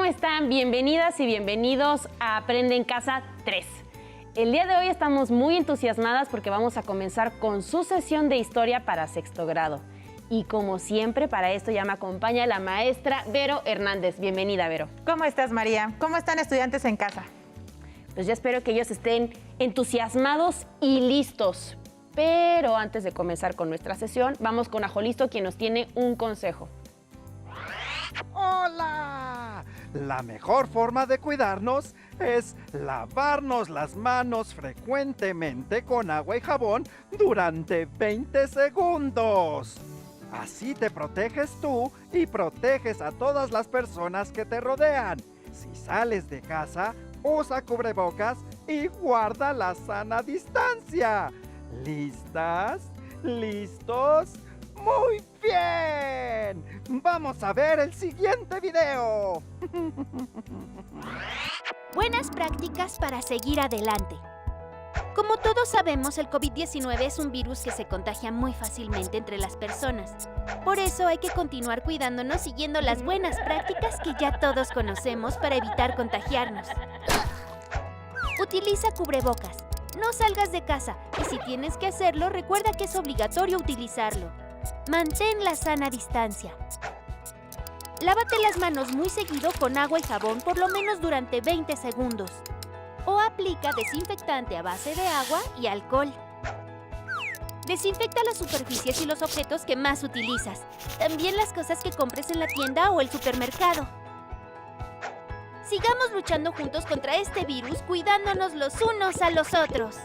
están? Bienvenidas y bienvenidos a Aprende en Casa 3. El día de hoy estamos muy entusiasmadas porque vamos a comenzar con su sesión de historia para sexto grado. Y como siempre, para esto ya me acompaña la maestra Vero Hernández. Bienvenida, Vero. ¿Cómo estás, María? ¿Cómo están estudiantes en casa? Pues ya espero que ellos estén entusiasmados y listos. Pero antes de comenzar con nuestra sesión, vamos con Ajolisto, quien nos tiene un consejo. ¡Hola! La mejor forma de cuidarnos es lavarnos las manos frecuentemente con agua y jabón durante 20 segundos. Así te proteges tú y proteges a todas las personas que te rodean. Si sales de casa, usa cubrebocas y guarda la sana distancia. ¿Listas? ¿Listos? ¡Muy bien! ¡Vamos a ver el siguiente video! Buenas prácticas para seguir adelante. Como todos sabemos, el COVID-19 es un virus que se contagia muy fácilmente entre las personas. Por eso hay que continuar cuidándonos siguiendo las buenas prácticas que ya todos conocemos para evitar contagiarnos. Utiliza cubrebocas. No salgas de casa y si tienes que hacerlo, recuerda que es obligatorio utilizarlo. Mantén la sana distancia. Lávate las manos muy seguido con agua y jabón por lo menos durante 20 segundos. O aplica desinfectante a base de agua y alcohol. Desinfecta las superficies y los objetos que más utilizas. También las cosas que compres en la tienda o el supermercado. Sigamos luchando juntos contra este virus, cuidándonos los unos a los otros.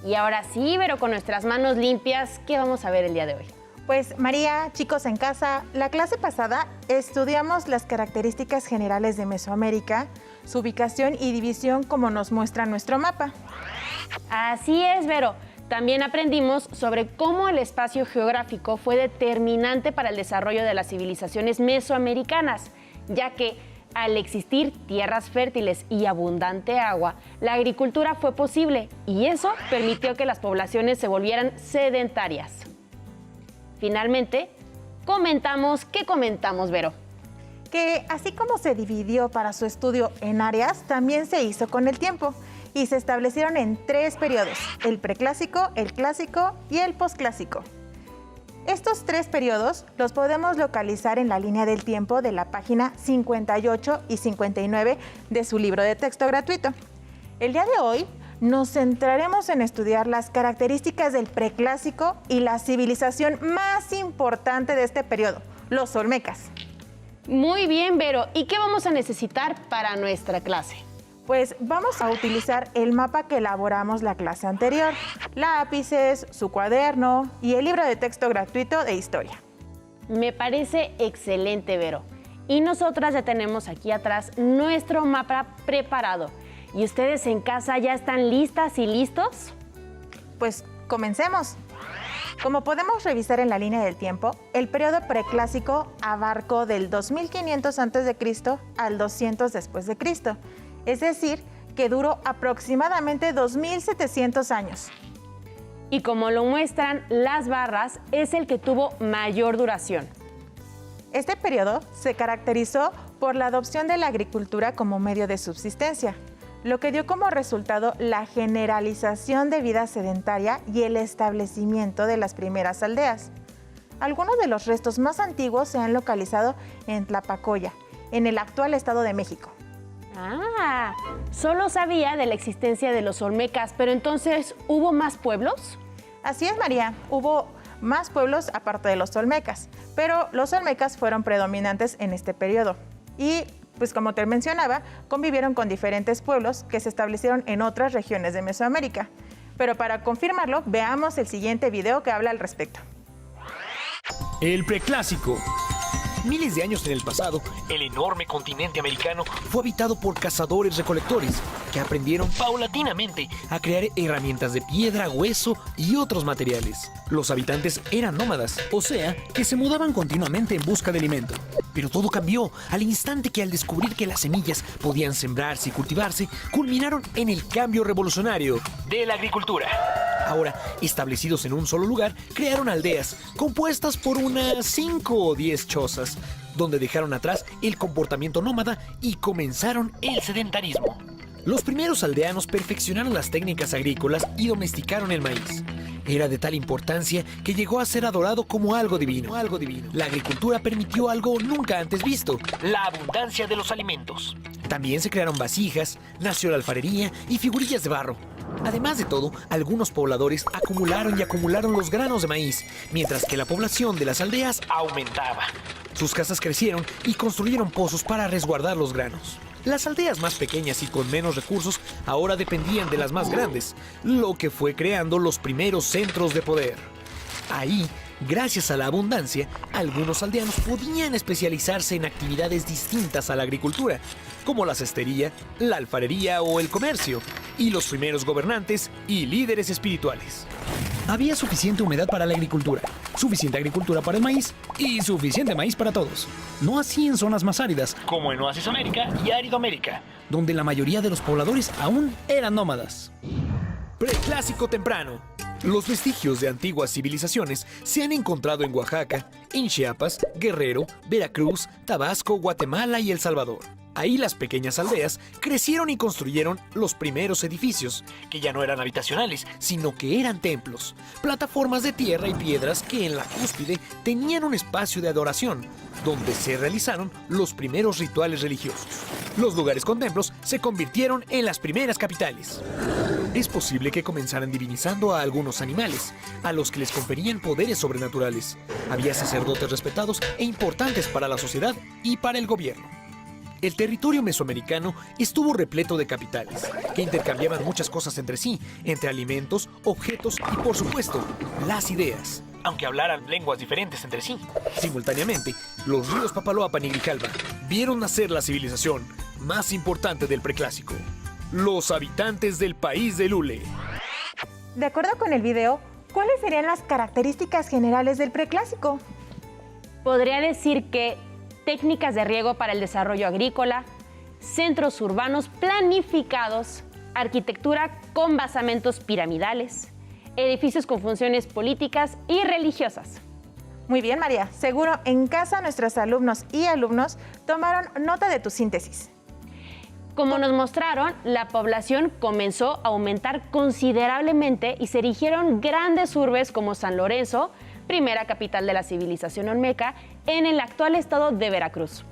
Y ahora sí, Vero, con nuestras manos limpias, ¿qué vamos a ver el día de hoy? Pues María, chicos en casa, la clase pasada estudiamos las características generales de Mesoamérica, su ubicación y división como nos muestra nuestro mapa. Así es, Vero. También aprendimos sobre cómo el espacio geográfico fue determinante para el desarrollo de las civilizaciones mesoamericanas, ya que al existir tierras fértiles y abundante agua, la agricultura fue posible y eso permitió que las poblaciones se volvieran sedentarias. Finalmente, ¿qué comentamos, Vero? Que así como se dividió para su estudio en áreas, también se hizo con el tiempo y se establecieron en 3 periodos: el preclásico, el clásico y el posclásico. Estos 3 periodos los podemos localizar en la línea del tiempo de la página 58 y 59 de su libro de texto gratuito. El día de hoy nos centraremos en estudiar las características del preclásico y la civilización más importante de este periodo, los olmecas. Muy bien, Vero. ¿Y qué vamos a necesitar para nuestra clase? Pues vamos a utilizar el mapa que elaboramos la clase anterior, lápices, su cuaderno y el libro de texto gratuito de historia. Me parece excelente, Vero. Y nosotras ya tenemos aquí atrás nuestro mapa preparado. ¿Y ustedes en casa ya están listas y listos? Pues comencemos. Como podemos revisar en la línea del tiempo, el periodo preclásico abarcó del 2500 a.C. al 200 después de Cristo. Es decir, que duró aproximadamente 2700 años. Y como lo muestran las barras, es el que tuvo mayor duración. Este periodo se caracterizó por la adopción de la agricultura como medio de subsistencia, lo que dio como resultado la generalización de vida sedentaria y el establecimiento de las primeras aldeas. Algunos de los restos más antiguos se han localizado en Tlapacoya, en el actual Estado de México. Ah, solo sabía de la existencia de los olmecas, pero entonces, ¿hubo más pueblos? Así es, María, hubo más pueblos aparte de los olmecas, pero los olmecas fueron predominantes en este periodo. Y, pues como te mencionaba, convivieron con diferentes pueblos que se establecieron en otras regiones de Mesoamérica. Pero para confirmarlo, veamos el siguiente video que habla al respecto. El preclásico. Miles de años en el pasado, el enorme continente americano fue habitado por cazadores-recolectores que aprendieron paulatinamente a crear herramientas de piedra, hueso y otros materiales. Los habitantes eran nómadas, o sea, que se mudaban continuamente en busca de alimento. Pero todo cambió al instante que al descubrir que las semillas podían sembrarse y cultivarse, culminaron en el cambio revolucionario de la agricultura. Ahora, establecidos en un solo lugar, crearon aldeas, compuestas por unas 5 o 10 chozas, donde dejaron atrás el comportamiento nómada y comenzaron el sedentarismo. Los primeros aldeanos perfeccionaron las técnicas agrícolas y domesticaron el maíz. Era de tal importancia que llegó a ser adorado como algo divino. La agricultura permitió algo nunca antes visto: la abundancia de los alimentos. También se crearon vasijas, nació la alfarería y figurillas de barro. Además de todo, algunos pobladores acumularon los granos de maíz, mientras que la población de las aldeas aumentaba. Sus casas crecieron y construyeron pozos para resguardar los granos. Las aldeas más pequeñas y con menos recursos ahora dependían de las más grandes, lo que fue creando los primeros centros de poder. Ahí, gracias a la abundancia, algunos aldeanos podían especializarse en actividades distintas a la agricultura, como la cestería, la alfarería o el comercio, y los primeros gobernantes y líderes espirituales. Había suficiente humedad para la agricultura, suficiente agricultura para el maíz y suficiente maíz para todos. No así en zonas más áridas, como en Oasis América y Árido-América, donde la mayoría de los pobladores aún eran nómadas. Preclásico temprano. Los vestigios de antiguas civilizaciones se han encontrado en Oaxaca, en Chiapas, Guerrero, Veracruz, Tabasco, Guatemala y El Salvador. Ahí las pequeñas aldeas crecieron y construyeron los primeros edificios, que ya no eran habitacionales, sino que eran templos, plataformas de tierra y piedras que en la cúspide tenían un espacio de adoración, donde se realizaron los primeros rituales religiosos. Los lugares con templos se convirtieron en las primeras capitales. Es posible que comenzaran divinizando a algunos animales, a los que les conferían poderes sobrenaturales. Había sacerdotes respetados e importantes para la sociedad y para el gobierno. El territorio mesoamericano estuvo repleto de capitales, que intercambiaban muchas cosas entre sí, entre alimentos, objetos y, por supuesto, las ideas, aunque hablaran lenguas diferentes entre sí. Simultáneamente, los ríos Papaloapan y Grijalva vieron nacer la civilización más importante del preclásico: los habitantes del país de Lule. De acuerdo con el video, ¿cuáles serían las características generales del preclásico? Podría decir que técnicas de riego para el desarrollo agrícola, centros urbanos planificados, arquitectura con basamentos piramidales, edificios con funciones políticas y religiosas. Muy bien, María. Seguro en casa nuestros alumnos y alumnos tomaron nota de tu síntesis. Como nos mostraron, la población comenzó a aumentar considerablemente y se erigieron grandes urbes como San Lorenzo, primera capital de la civilización olmeca, en el actual estado de Veracruz.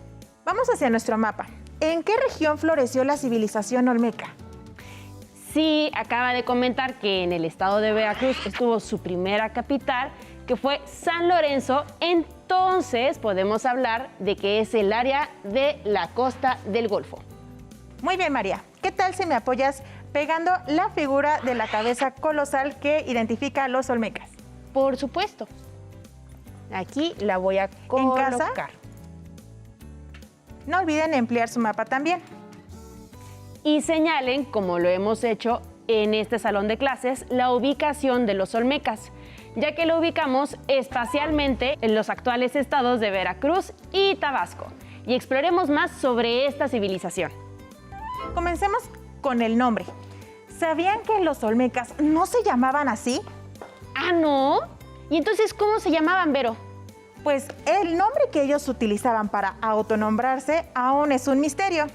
Vamos hacia nuestro mapa. ¿En qué región floreció la civilización olmeca? Sí, acaba de comentar que en el estado de Veracruz estuvo su primera capital, que fue San Lorenzo. Entonces podemos hablar de que es el área de la costa del Golfo. Muy bien, María. ¿Qué tal si me apoyas pegando la figura de la cabeza colosal que identifica a los olmecas? Por supuesto. Aquí la voy a colocar. ¿En casa? No olviden emplear su mapa también. Y señalen, como lo hemos hecho en este salón de clases, la ubicación de los olmecas, ya que lo ubicamos espacialmente en los actuales estados de Veracruz y Tabasco. Y exploremos más sobre esta civilización. Comencemos con el nombre. ¿Sabían que los olmecas no se llamaban así? ¿Ah, no? ¿Y entonces cómo se llamaban, Vero? Pues el nombre que ellos utilizaban para autonombrarse aún es un misterio.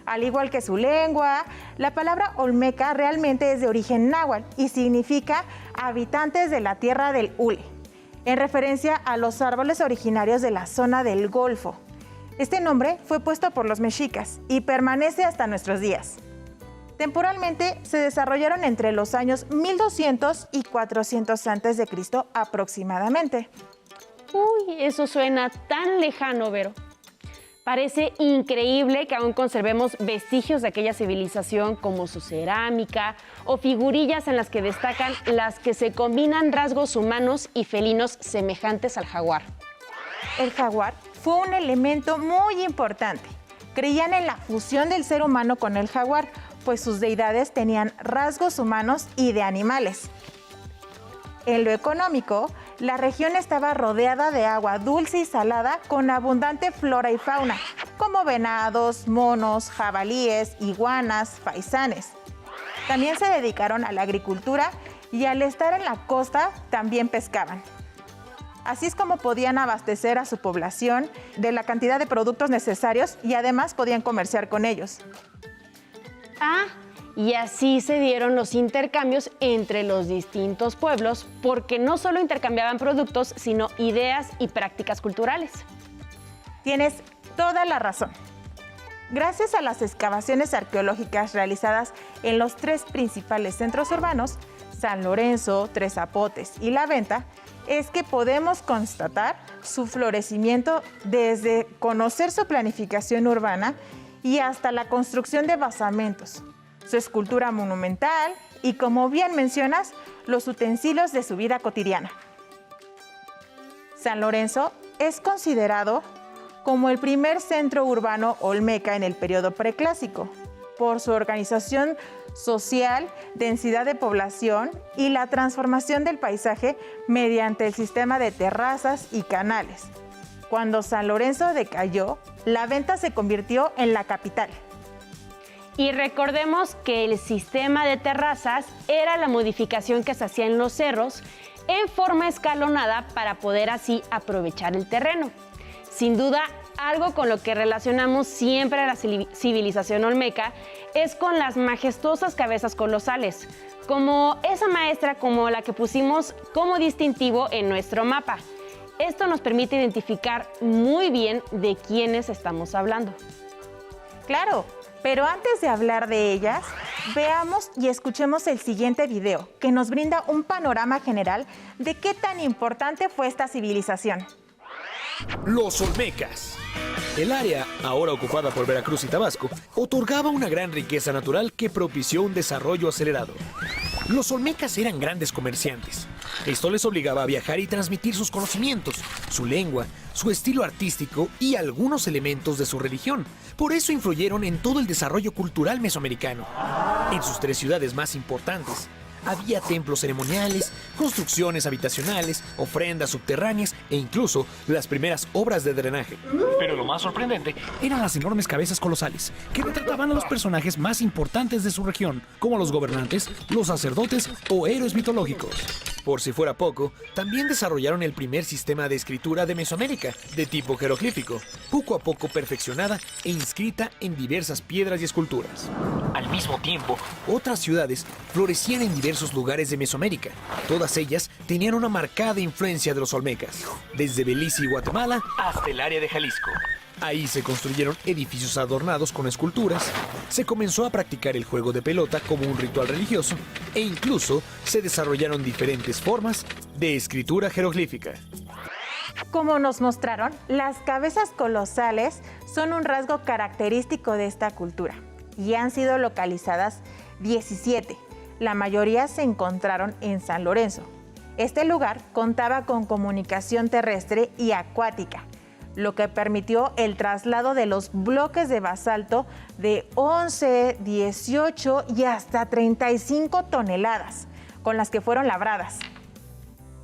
Al igual que su lengua, la palabra olmeca realmente es de origen náhuatl y significa habitantes de la tierra del hule, en referencia a los árboles originarios de la zona del Golfo. Este nombre fue puesto por los mexicas y permanece hasta nuestros días. Temporalmente se desarrollaron entre los años 1200 y 400 a.C. aproximadamente. Uy, eso suena tan lejano, Vero. Parece increíble que aún conservemos vestigios de aquella civilización como su cerámica o figurillas en las que destacan las que se combinan rasgos humanos y felinos semejantes al jaguar. El jaguar fue un elemento muy importante. Creían en la fusión del ser humano con el jaguar, pues sus deidades tenían rasgos humanos y de animales. En lo económico, la región estaba rodeada de agua dulce y salada con abundante flora y fauna, como venados, monos, jabalíes, iguanas, faisanes. También se dedicaron a la agricultura y al estar en la costa también pescaban. Así es como podían abastecer a su población de la cantidad de productos necesarios y además podían comerciar con ellos. Y así se dieron los intercambios entre los distintos pueblos, porque no solo intercambiaban productos, sino ideas y prácticas culturales. Tienes toda la razón. Gracias a las excavaciones arqueológicas realizadas en los 3 principales centros urbanos, San Lorenzo, Tres Zapotes y La Venta, es que podemos constatar su florecimiento desde conocer su planificación urbana y hasta la construcción de basamentos, su escultura monumental y, como bien mencionas, los utensilios de su vida cotidiana. San Lorenzo es considerado como el primer centro urbano olmeca en el periodo preclásico, por su organización social, densidad de población y la transformación del paisaje mediante el sistema de terrazas y canales. Cuando San Lorenzo decayó, La Venta se convirtió en la capital. Y recordemos que el sistema de terrazas era la modificación que se hacía en los cerros en forma escalonada para poder así aprovechar el terreno. Sin duda, algo con lo que relacionamos siempre a la civilización olmeca es con las majestuosas cabezas colosales, como esa maestra como la que pusimos como distintivo en nuestro mapa. Esto nos permite identificar muy bien de quiénes estamos hablando. Claro, pero antes de hablar de ellas, veamos y escuchemos el siguiente video, que nos brinda un panorama general de qué tan importante fue esta civilización. Los olmecas. El área, ahora ocupada por Veracruz y Tabasco, otorgaba una gran riqueza natural que propició un desarrollo acelerado. Los olmecas eran grandes comerciantes. Esto les obligaba a viajar y transmitir sus conocimientos, su lengua, su estilo artístico y algunos elementos de su religión. Por eso influyeron en todo el desarrollo cultural mesoamericano. En sus 3 ciudades más importantes, había templos ceremoniales, construcciones habitacionales, ofrendas subterráneas e incluso las primeras obras de drenaje. Pero lo más sorprendente eran las enormes cabezas colosales que retrataban a los personajes más importantes de su región, como los gobernantes, los sacerdotes o héroes mitológicos. Por si fuera poco, también desarrollaron el primer sistema de escritura de Mesoamérica, de tipo jeroglífico, poco a poco perfeccionada e inscrita en diversas piedras y esculturas. Al mismo tiempo, otras ciudades florecían en diversos lugares de Mesoamérica. Todas ellas tenían una marcada influencia de los olmecas, desde Belice y Guatemala hasta el área de Jalisco. Ahí se construyeron edificios adornados con esculturas, se comenzó a practicar el juego de pelota como un ritual religioso e incluso se desarrollaron diferentes formas de escritura jeroglífica. Como nos mostraron, las cabezas colosales son un rasgo característico de esta cultura y han sido localizadas 17. La mayoría se encontraron en San Lorenzo. Este lugar contaba con comunicación terrestre y acuática, lo que permitió el traslado de los bloques de basalto de 11, 18 y hasta 35 toneladas, con las que fueron labradas.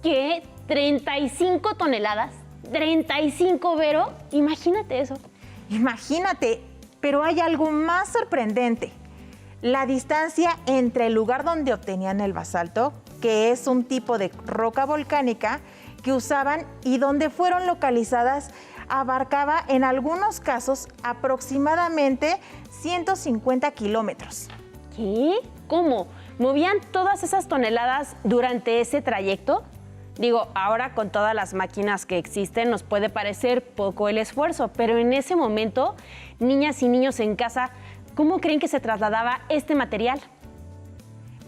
¿Qué? ¿35 toneladas? ¿35, Vero? Imagínate eso. Imagínate, pero hay algo más sorprendente. La distancia entre el lugar donde obtenían el basalto, que es un tipo de roca volcánica que usaban, y donde fueron localizadas, abarcaba en algunos casos aproximadamente 150 kilómetros. ¿Qué? ¿Cómo? ¿Movían todas esas toneladas durante ese trayecto? Digo, ahora con todas las máquinas que existen nos puede parecer poco el esfuerzo, pero en ese momento, niñas y niños en casa, ¿cómo creen que se trasladaba este material?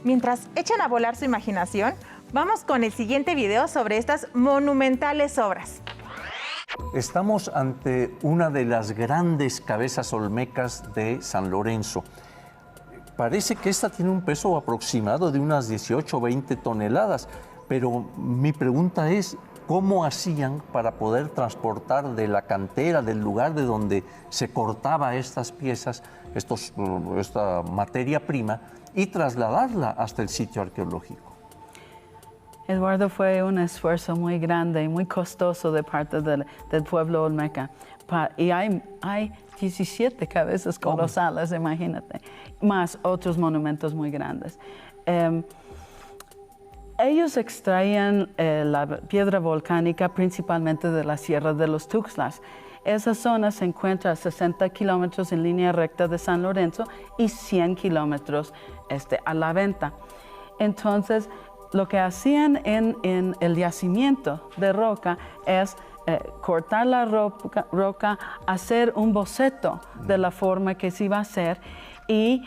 Mientras echan a volar su imaginación, vamos con el siguiente video sobre estas monumentales obras. Estamos ante una de las grandes cabezas olmecas de San Lorenzo. Parece que esta tiene un peso aproximado de unas 18 o 20 toneladas, pero mi pregunta es, ¿cómo hacían para poder transportar de la cantera, del lugar de donde se cortaba estas piezas, esta materia prima, y trasladarla hasta el sitio arqueológico? Eduardo, fue un esfuerzo muy grande y muy costoso de parte del pueblo olmeca. Y hay 17 cabezas colosales, imagínate, más otros monumentos muy grandes. Ellos extraían la piedra volcánica principalmente de la Sierra de los Tuxtlas. Esa zona se encuentra a 60 kilómetros en línea recta de San Lorenzo y 100 kilómetros a la venta. Entonces, lo que hacían en el yacimiento de roca es cortar la roca, hacer un boceto de la forma que se iba a hacer y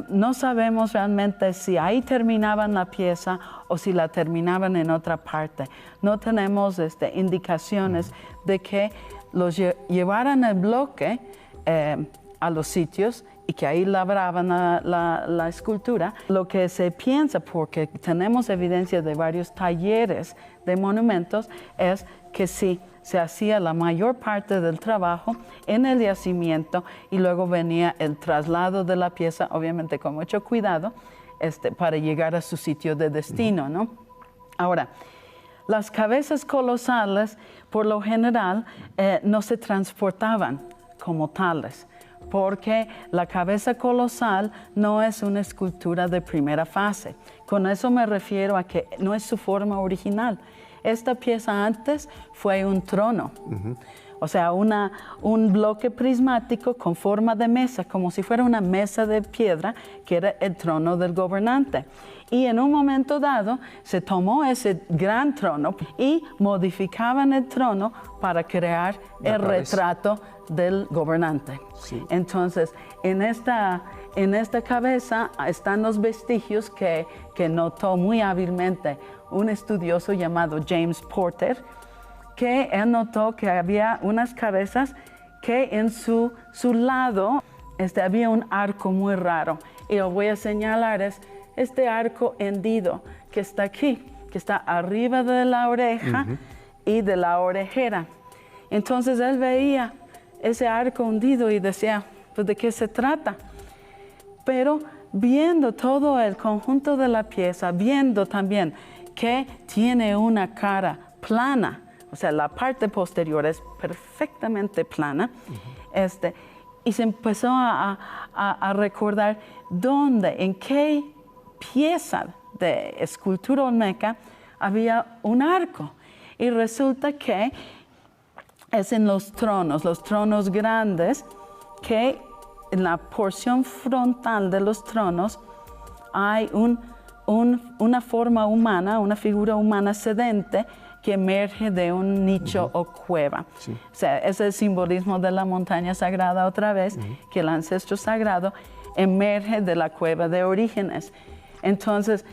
no sabemos realmente si ahí terminaban la pieza o si la terminaban en otra parte. No tenemos indicaciones de que los llevaran el bloque a los sitios y que ahí labraban la escultura. Lo que se piensa, porque tenemos evidencia de varios talleres de monumentos, es que sí, se hacía la mayor parte del trabajo en el yacimiento y luego venía el traslado de la pieza, obviamente con mucho cuidado, para llegar a su sitio de destino, ¿no? Ahora, las cabezas colosales, por lo general, no se transportaban como tales, porque la cabeza colosal no es una escultura de primera fase. Con eso me refiero a que no es su forma original. Esta pieza antes fue un trono, o sea, un bloque prismático con forma de mesa, como si fuera una mesa de piedra, que era el trono del gobernante. Y en un momento dado se tomó ese gran trono y modificaban el trono para crear el retrato del gobernante. Sí. Entonces, en esta cabeza están los vestigios que notó muy hábilmente un estudioso llamado James Porter, que él notó que había unas cabezas que en su lado había un arco muy raro. Y lo voy a señalar, es este arco hendido que está aquí, que está arriba de la oreja y de la orejera. Entonces él veía ese arco hundido y decía, pues, ¿de qué se trata? Pero viendo todo el conjunto de la pieza, viendo también que tiene una cara plana, o sea, la parte posterior es perfectamente plana, y se empezó a recordar dónde, en qué pieza de escultura olmeca había un arco. Y resulta que es en los tronos grandes, que en la porción frontal de los tronos hay una forma humana, una figura humana sedente que emerge de un nicho o cueva. Sí. O sea, es el simbolismo de la montaña sagrada otra vez, que el ancestro sagrado emerge de la cueva de Orígenes. Entonces,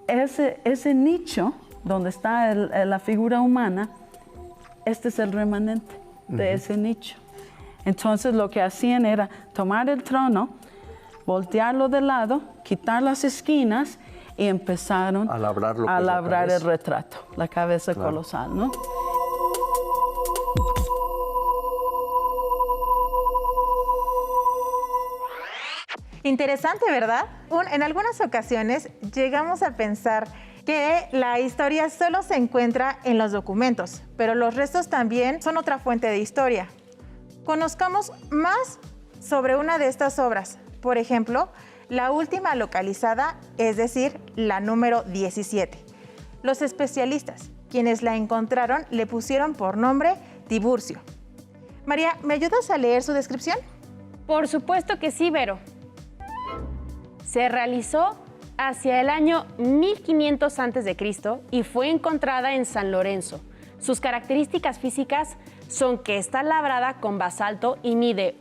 ese nicho donde está la figura humana, este es el remanente de ese nicho. Entonces, lo que hacían era tomar el trono, voltearlo de lado, quitar las esquinas y empezaron a labrar el retrato, la cabeza colosal, ¿no? Interesante, ¿verdad? En algunas ocasiones llegamos a pensar que la historia solo se encuentra en los documentos, pero los restos también son otra fuente de historia. Conozcamos más sobre una de estas obras. Por ejemplo, la última localizada, es decir, la número 17. Los especialistas, quienes la encontraron, le pusieron por nombre Tiburcio. María, ¿me ayudas a leer su descripción? Por supuesto que sí, Vero. Se realizó hacia el año 1500 a.C. y fue encontrada en San Lorenzo. Sus características físicas son que está labrada con basalto y mide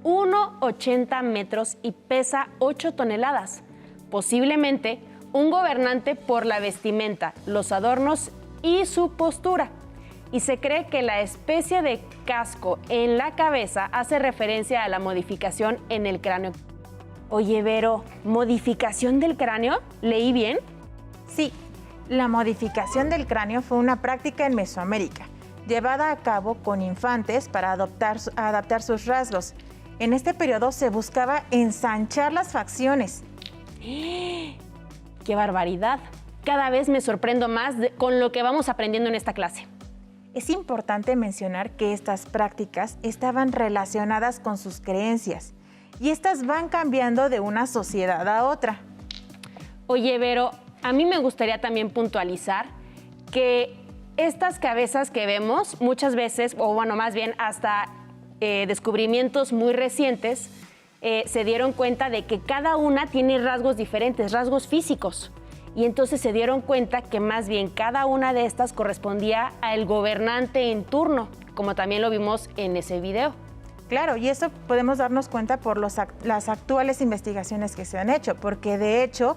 1,80 metros y pesa 8 toneladas. Posiblemente un gobernante por la vestimenta, los adornos y su postura. Y se cree que la especie de casco en la cabeza hace referencia a la modificación en el cráneo. Oye, Vero, ¿modificación del cráneo? ¿Leí bien? Sí, la modificación del cráneo fue una práctica en Mesoamérica, llevada a cabo con infantes para adaptar sus rasgos. En este periodo se buscaba ensanchar las facciones. ¡Qué barbaridad! Cada vez me sorprendo más con lo que vamos aprendiendo en esta clase. Es importante mencionar que estas prácticas estaban relacionadas con sus creencias y estas van cambiando de una sociedad a otra. Oye, Vero, a mí me gustaría también puntualizar que estas cabezas que vemos muchas veces, o bueno, más bien hasta descubrimientos muy recientes, se dieron cuenta de que cada una tiene rasgos diferentes, rasgos físicos. Y entonces se dieron cuenta que más bien cada una de estas correspondía al gobernante en turno, como también lo vimos en ese video. Claro, y eso podemos darnos cuenta por las actuales investigaciones que se han hecho, porque de hecho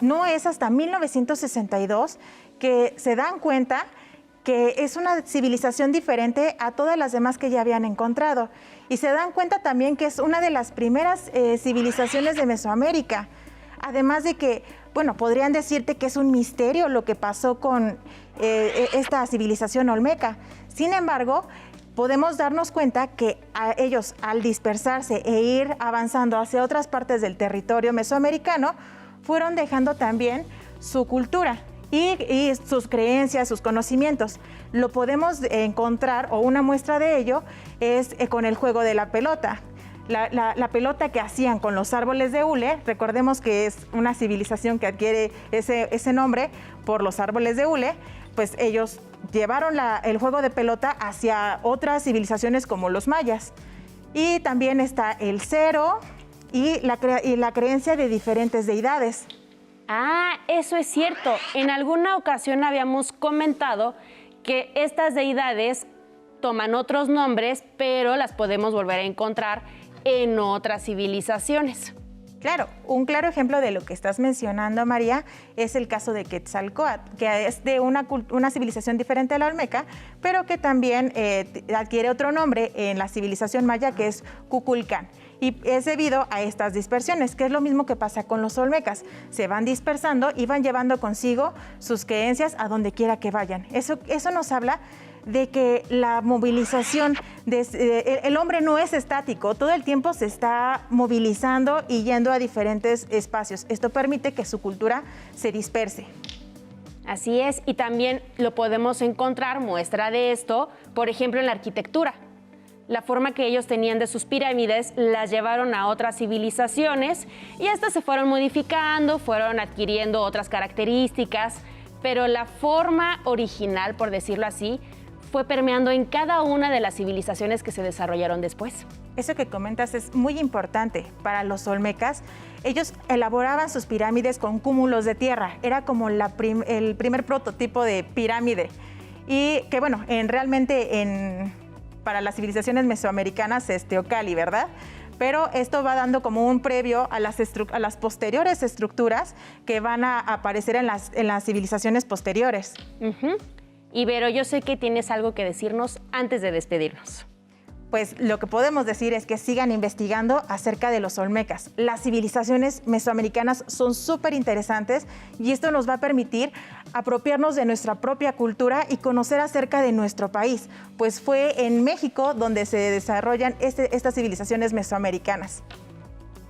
no es hasta 1962 que se dan cuenta que es una civilización diferente a todas las demás que ya habían encontrado. Y se dan cuenta también que es una de las primeras civilizaciones de Mesoamérica. Además de que, bueno, podrían decirte que es un misterio lo que pasó con esta civilización olmeca. Sin embargo, podemos darnos cuenta que ellos, al dispersarse e ir avanzando hacia otras partes del territorio mesoamericano, fueron dejando también su cultura y sus creencias, sus conocimientos. Lo podemos encontrar, o una muestra de ello, es con el juego de la pelota. La pelota que hacían con los árboles de hule, recordemos que es una civilización que adquiere ese nombre por los árboles de hule, pues ellos llevaron el juego de pelota hacia otras civilizaciones como los mayas. Y también está el cero y la creencia de diferentes deidades. Ah, eso es cierto. En alguna ocasión habíamos comentado que estas deidades toman otros nombres, pero las podemos volver a encontrar en otras civilizaciones. Claro, un claro ejemplo de lo que estás mencionando, María, es el caso de Quetzalcóatl, que es de una civilización diferente a la olmeca, pero que también adquiere otro nombre en la civilización maya, que es Kukulcán. Y es debido a estas dispersiones, que es lo mismo que pasa con los olmecas. Se van dispersando y van llevando consigo sus creencias a donde quiera que vayan. Eso nos habla de que la movilización, el hombre no es estático, todo el tiempo se está movilizando y yendo a diferentes espacios. Esto permite que su cultura se disperse. Así es, y también lo podemos encontrar, muestra de esto, por ejemplo, en la arquitectura. La forma que ellos tenían de sus pirámides las llevaron a otras civilizaciones y estas se fueron modificando, fueron adquiriendo otras características, pero la forma original, por decirlo así, fue permeando en cada una de las civilizaciones que se desarrollaron después. Eso que comentas es muy importante para los olmecas. Ellos elaboraban sus pirámides con cúmulos de tierra. Era como el primer prototipo de pirámide. Y que bueno, para las civilizaciones mesoamericanas es Teocalli, ¿verdad? Pero esto va dando como un previo a las posteriores estructuras que van a aparecer en las civilizaciones posteriores. Y Vero, yo sé que tienes algo que decirnos antes de despedirnos. Pues lo que podemos decir es que sigan investigando acerca de los olmecas. Las civilizaciones mesoamericanas son súper interesantes y esto nos va a permitir apropiarnos de nuestra propia cultura y conocer acerca de nuestro país, pues fue en México donde se desarrollan estas civilizaciones mesoamericanas.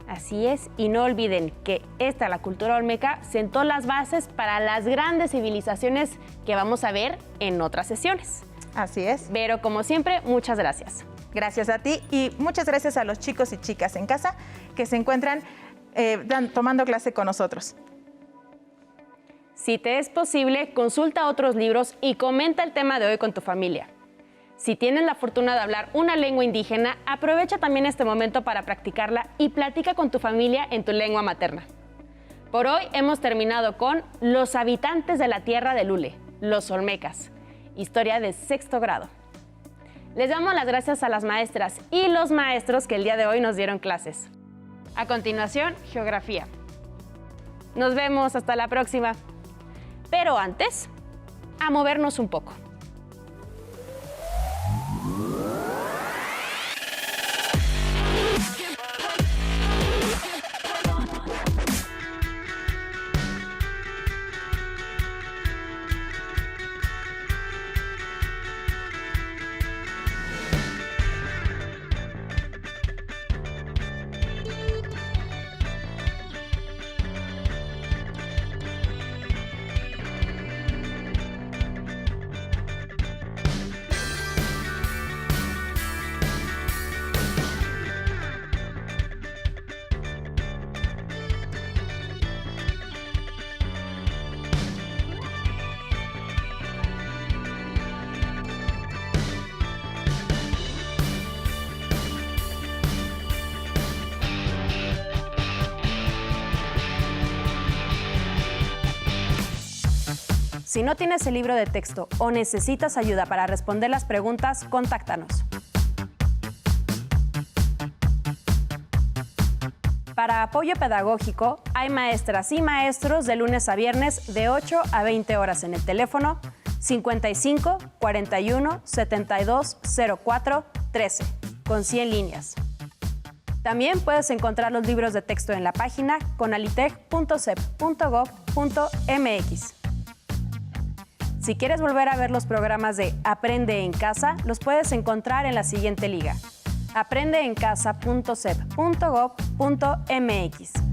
Así es, y no olviden que la cultura olmeca, sentó las bases para las grandes civilizaciones que vamos a ver en otras sesiones. Así es. Vero, como siempre, muchas gracias. Gracias a ti y muchas gracias a los chicos y chicas en casa que se encuentran tomando clase con nosotros. Si te es posible, consulta otros libros y comenta el tema de hoy con tu familia. Si tienes la fortuna de hablar una lengua indígena, aprovecha también este momento para practicarla y platica con tu familia en tu lengua materna. Por hoy hemos terminado con Los habitantes de la tierra del hule, los olmecas, historia de 6º grado. Les damos las gracias a las maestras y los maestros que el día de hoy nos dieron clases. A continuación, geografía. Nos vemos hasta la próxima. Pero antes, a movernos un poco. Si no tienes el libro de texto o necesitas ayuda para responder las preguntas, contáctanos. Para apoyo pedagógico, hay maestras y maestros de lunes a viernes de 8 a 20 horas en el teléfono 55 41 72 04 13, con 100 líneas. También puedes encontrar los libros de texto en la página conalitec.cep.gov.mx. Si quieres volver a ver los programas de Aprende en Casa, los puedes encontrar en la siguiente liga: aprendeencasa.cep.gov.mx.